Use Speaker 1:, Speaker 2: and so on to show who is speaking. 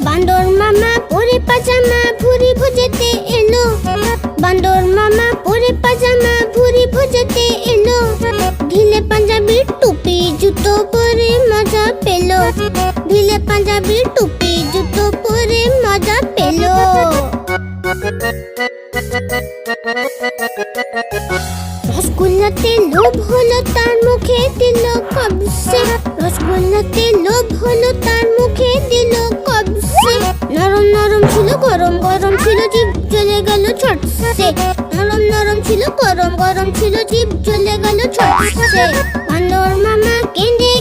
Speaker 1: বান্দর মামা পরে পাজামা ভুরি ভুজেতে এলো। বান্দর মামা পরে পাজামা ভুরি ভুজেতে এলো। ঢিলে পাঞ্জাবি টুপি জুতো পরে মজা পেলো। ঢিলে পাঞ্জাবি টুপি জুতো পরে মজা পেলো। রসগোল্লাতে লোভ হলো তার মুখে দিল কবসে। রসগোল্লাতে লোভ হলো তার মুখে দিল কবসে। নরম নরম ছিল গরম গরম ছিল জিভ জ্বলে গেল ছটসে। নরম নরম ছিল গরম গরম ছিল জিভ জ্বলে গেল ছটসে। বান্দর মামা কেঁদে